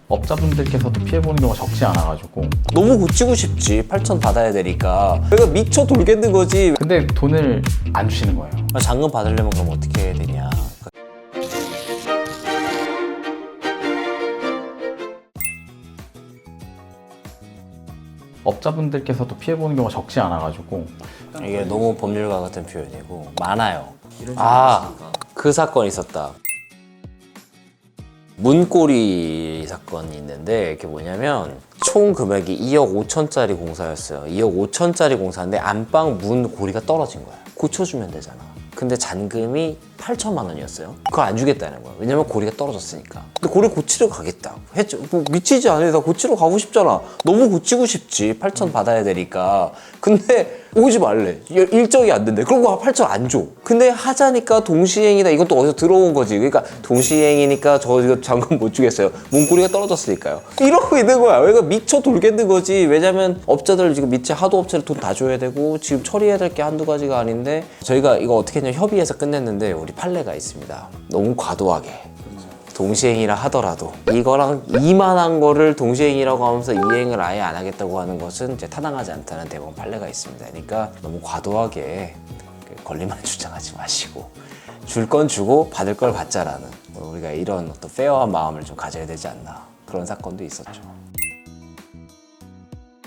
업자분들께서도 피해보는 경우가 적지 않아가지고. 너무 고치고 싶지. 8천 받아야 되니까. 그러니까 미쳐 돌겠는 거지. 근데 돈을 안 주시는 거예요. 잔금 받으려면 그럼 어떻게 해야 되냐. 업자분들께서도 피해보는 경우가 적지 않아가지고. 이게 너무 법률가 같은 표현이고 많아요. 그 사건이 있었다. 문고리 사건이 있는데 이게 뭐냐면 총 금액이 2억 5천짜리 공사였어요. 2억 5천짜리 공사인데 안방 문 고리가 떨어진 거야. 고쳐주면 되잖아. 근데 잔금이 8천만 원이었어요. 그걸 안 주겠다는 거야. 왜냐면 고리가 떨어졌으니까. 근데 고리 고치러 가겠다. 했죠. 뭐 미치지 않아요. 나 고치러 가고 싶잖아. 너무 고치고 싶지. 8천 받아야 되니까. 근데 오지 말래. 일정이 안 된대. 그런 거 8천 안 줘. 근데 하자니까 동시행이다. 이건 또 어디서 들어온 거지. 그러니까 동시행이니까 저 이거 잔금 못 주겠어요. 문고리가 떨어졌으니까요. 이러고 있는 거야. 왜가 미쳐 돌겠는 거지. 왜냐면 업자들 지금 밑에 하도 업체를 돈 다 줘야 되고 지금 처리해야 될 게 한두 가지가 아닌데 저희가 이거 어떻게 했냐면 협의해서 끝냈는데 우리 판례가 있습니다. 너무 과도하게. 동시행이라 하더라도 이거랑 이만한 거를 동시행이라고 하면서 이행을 아예 안 하겠다고 하는 것은 이제 타당하지 않다는 대법원 판례가 있습니다. 그러니까 너무 과도하게 권리만 주장하지 마시고 줄 건 주고 받을 걸 받자라는 우리가 이런 어떤 페어한 마음을 좀 가져야 되지 않나 그런 사건도 있었죠.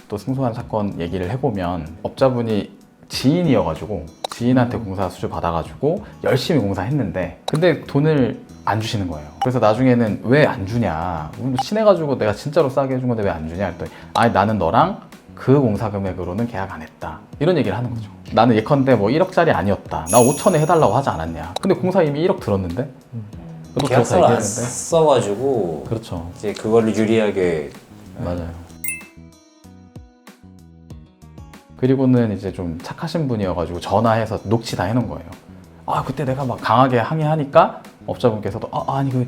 또 승소한 사건 얘기를 해보면 업자분이 지인이어가지고 지인한테 공사 수주 받아가지고 열심히 공사했는데 근데 돈을 안 주시는 거예요. 그래서 나중에는 왜 안 주냐, 친해가지고 내가 진짜로 싸게 해준 건데 왜 안 주냐 했더니 아니 나는 너랑 그 공사 금액으로는 계약 안 했다 이런 얘기를 하는 거죠. 나는 예컨대 뭐 1억짜리 아니었다, 나 5천에 해달라고 하지 않았냐. 근데 공사 이미 1억 들었는데 그것도 계약서를 안 얘기했는데. 써가지고 그렇죠. 이제 그거를 유리하게 맞아요. 그리고는 이제 좀 착하신 분이어가지고 전화해서 녹취 다 해놓은 거예요. 아 그때 내가 막 강하게 항의하니까 업자분께서도 아니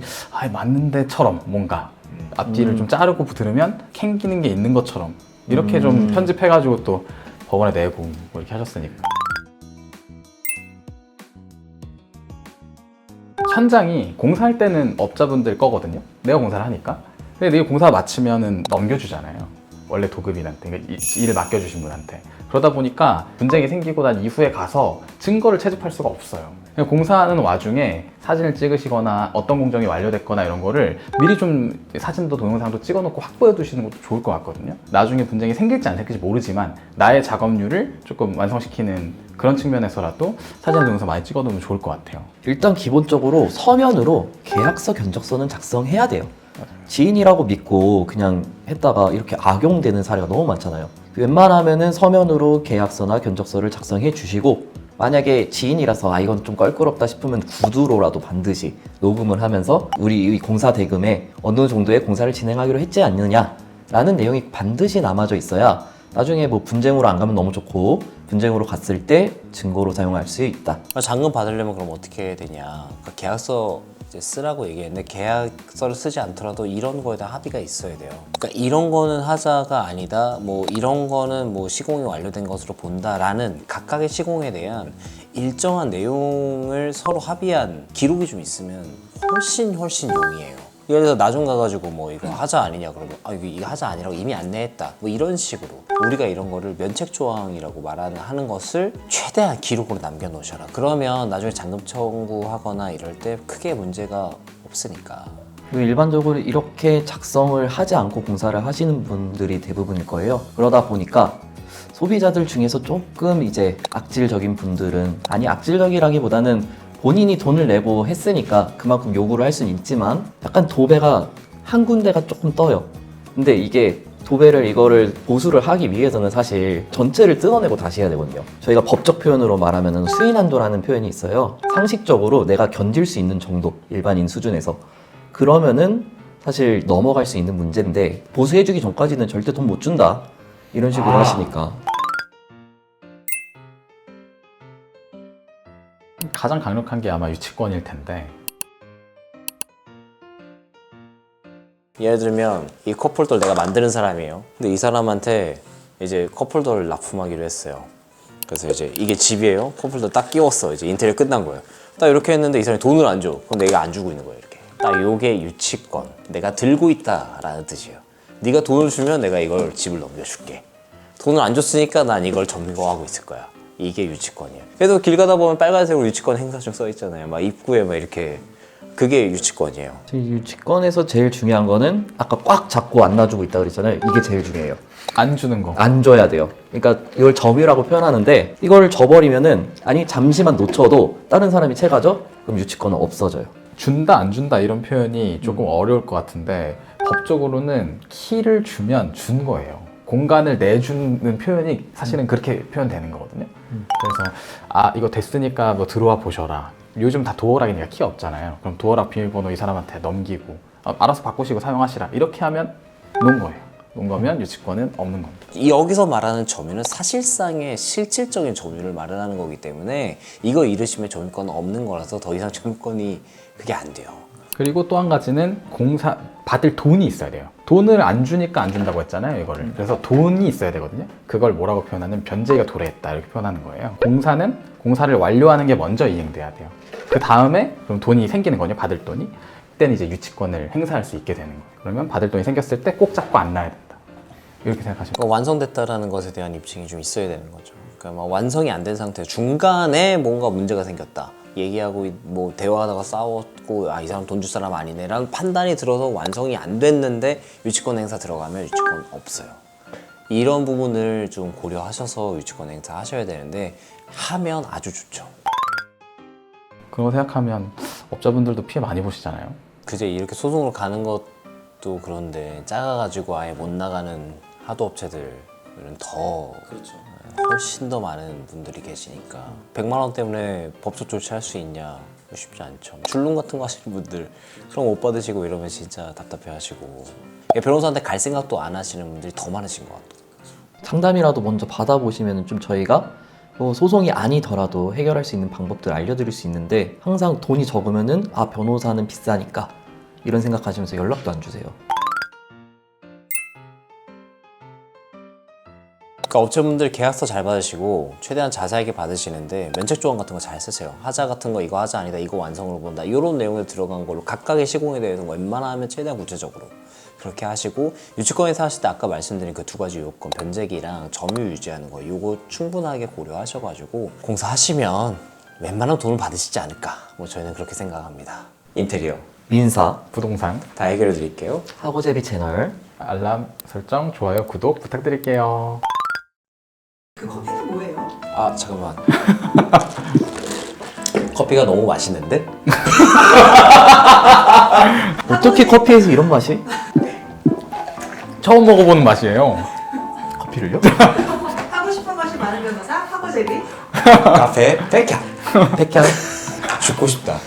맞는데처럼 뭔가 앞뒤를 좀 자르고 들으면 캥기는 게 있는 것처럼 이렇게 좀 편집해가지고 또 법원에 내고 뭐 이렇게 하셨으니까. 천장이 공사할 때는 업자분들 거거든요. 내가 공사를 하니까. 근데 내가 공사 마치면은 넘겨주잖아요. 원래 도급인한테, 그러니까 일을 맡겨주신 분한테. 그러다 보니까 분쟁이 생기고 난 이후에 가서 증거를 채집할 수가 없어요. 그냥 공사하는 와중에 사진을 찍으시거나 어떤 공정이 완료됐거나 이런 거를 미리 좀 사진도 동영상도 찍어놓고 확보해 두시는 것도 좋을 것 같거든요. 나중에 분쟁이 생길지 안 생길지 모르지만 나의 작업률을 조금 완성시키는 그런 측면에서라도 사진 동영상 많이 찍어두면 좋을 것 같아요. 일단 기본적으로 서면으로 계약서 견적서는 작성해야 돼요. 지인이라고 믿고 그냥 했다가 이렇게 악용되는 사례가 너무 많잖아요. 웬만하면은 서면으로 계약서나 견적서를 작성해 주시고, 만약에 지인이라서 이건 좀 껄끄럽다 싶으면 구두로라도 반드시 녹음을 하면서 우리 이 공사 대금에 어느 정도의 공사를 진행하기로 했지 않느냐 라는 내용이 반드시 남아져 있어야 나중에 뭐 분쟁으로 안 가면 너무 좋고 분쟁으로 갔을 때 증거로 사용할 수 있다. 잔금 받으려면 그럼 어떻게 해야 되냐. 그러니까 계약서 이제 쓰라고 얘기했는데 계약서를 쓰지 않더라도 이런 거에 대한 합의가 있어야 돼요. 그러니까 이런 거는 하자가 아니다, 뭐 이런 거는 뭐 시공이 완료된 것으로 본다라는 각각의 시공에 대한 일정한 내용을 서로 합의한 기록이 좀 있으면 훨씬 용이해요. 예를 들어서 나중 가가지고 뭐 이거 하자 아니냐 그러면 이거 하자 아니라고 이미 안내했다 뭐 이런 식으로 우리가 이런 거를 면책조항이라고 하는 것을 최대한 기록으로 남겨놓으셔라. 그러면 나중에 잔금 청구하거나 이럴 때 크게 문제가 없으니까. 그리고 일반적으로 이렇게 작성을 하지 않고 공사를 하시는 분들이 대부분일 거예요. 그러다 보니까 소비자들 중에서 조금 이제 악질적인 분들은, 아니 악질적이라기보다는 본인이 돈을 내고 했으니까 그만큼 요구를 할 수는 있지만 약간 도배가 한 군데가 조금 떠요. 근데 이게 도배를 이거를 보수를 하기 위해서는 사실 전체를 뜯어내고 다시 해야 되거든요. 저희가 법적 표현으로 말하면 수인한도라는 표현이 있어요. 상식적으로 내가 견딜 수 있는 정도, 일반인 수준에서. 그러면은 사실 넘어갈 수 있는 문제인데 보수해주기 전까지는 절대 돈 못 준다 이런 식으로 하시니까. 가장 강력한 게 아마 유치권일 텐데. 예를 들면 이 컵홀더를 내가 만드는 사람이에요. 근데 이 사람한테 이제 컵홀더를 납품하기로 했어요. 그래서 이제 이게 집이에요. 컵홀더 딱 끼웠어. 이제 인테리어 끝난 거예요. 딱 이렇게 했는데 이 사람이 돈을 안 줘. 그럼 내가 안 주고 있는 거예요. 이렇게 딱 요게 유치권. 내가 들고 있다라는 뜻이에요. 네가 돈을 주면 내가 이걸 집을 넘겨줄게. 돈을 안 줬으니까 난 이걸 점거하고 있을 거야. 이게 유치권이에요. 그래서 길 가다 보면 빨간색으로 유치권 행사증 써 있잖아요. 막 입구에 막 이렇게. 그게 유치권이에요. 유치권에서 제일 중요한 거는 아까 꽉 잡고 안 놔주고 있다 그랬잖아요. 이게 제일 중요해요. 안 주는 거. 안 줘야 돼요. 그러니까 이걸 점유라고 표현하는데 이걸 줘버리면은 아니 잠시만 놓쳐도 다른 사람이 채가져? 그럼 유치권은 없어져요. 준다 안 준다 이런 표현이 조금 어려울 것 같은데 법적으로는 키를 주면 준 거예요. 공간을 내주는 표현이 사실은 그렇게 표현되는 거거든요. 그래서 아 이거 됐으니까 뭐 들어와 보셔라. 요즘 다 도어락이니까 키 없잖아요. 그럼 도어락 비밀번호 이 사람한테 넘기고 알아서 바꾸시고 사용하시라 이렇게 하면 놓은 거예요. 놓은 거면 유치권은 없는 겁니다. 여기서 말하는 점유는 사실상의 실질적인 점유를 말하는 거기 때문에 이거 잃으시면 점유권은 없는 거라서 더 이상 점유권이 그게 안 돼요. 그리고 또 한 가지는 공사 받을 돈이 있어야 돼요. 돈을 안 주니까 안 준다고 했잖아요, 이거를. 그래서 돈이 있어야 되거든요. 그걸 뭐라고 표현하는 변제가 도래했다 이렇게 표현하는 거예요. 공사는 공사를 완료하는 게 먼저 이행돼야 돼요. 그 다음에 그럼 돈이 생기는 거죠, 받을 돈이. 그때는 이제 유치권을 행사할 수 있게 되는 거예요. 그러면 받을 돈이 생겼을 때 꼭 잡고 안 놔야 된다. 이렇게 생각하시면 그러니까 완성됐다라는 것에 대한 입증이 좀 있어야 되는 거죠. 그러니까 막 완성이 안 된 상태, 중간에 뭔가 문제가 생겼다. 얘기하고 뭐 대화하다가 싸웠고 아 이 사람 돈 줄 사람 아니네랑 판단이 들어서 완성이 안 됐는데 유치권 행사 들어가면 유치권 없어요. 이런 부분을 좀 고려하셔서 유치권 행사 하셔야 되는데 하면 아주 좋죠. 그런 거 생각하면 업자분들도 피해 많이 보시잖아요. 그제 이렇게 소송을 가는 것도 그런데 작아가지고 아예 못 나가는 하도 업체들은 더 훨씬 더 많은 분들이 계시니까 100만 원 때문에 법적 조치할 수 있냐 쉽지 않죠. 줄눈 같은 거 하시는 분들 그럼 못 받으시고 이러면 진짜 답답해하시고 변호사한테 갈 생각도 안 하시는 분들이 더 많으신 것 같아요. 상담이라도 먼저 받아보시면 좀 저희가 뭐 소송이 아니더라도 해결할 수 있는 방법들 알려드릴 수 있는데 항상 돈이 적으면은 아 변호사는 비싸니까 이런 생각하시면서 연락도 안 주세요. 그러니까 업체분들 계약서 잘 받으시고 최대한 자세하게 받으시는데 면책 조항 같은 거 잘 쓰세요. 하자 같은 거 이거 하자 아니다 이거 완성으로 본다 이런 내용에 들어간 걸로 각각의 시공에 대해서 웬만하면 최대한 구체적으로 그렇게 하시고 유치권 행사 하실 때 아까 말씀드린 그 두 가지 요건 변제기랑 점유 유지하는 거 요거 충분하게 고려하셔가지고 공사하시면 웬만하면 돈을 받으시지 않을까 뭐 저희는 그렇게 생각합니다. 인테리어 민사, 부동산, 다 해결해 드릴게요. 사고제비 채널 알람 설정, 좋아요, 구독 부탁드릴게요. 그 커피는 뭐예요? 아 잠깐만 커피가 너무 맛있는데? 어떻게 커피에서 이런 맛이? 처음 먹어보는 맛이에요. 커피를요? 하고 싶은 것이 많은 변호사 하고제비. 카페 백향 백향 죽고 싶다.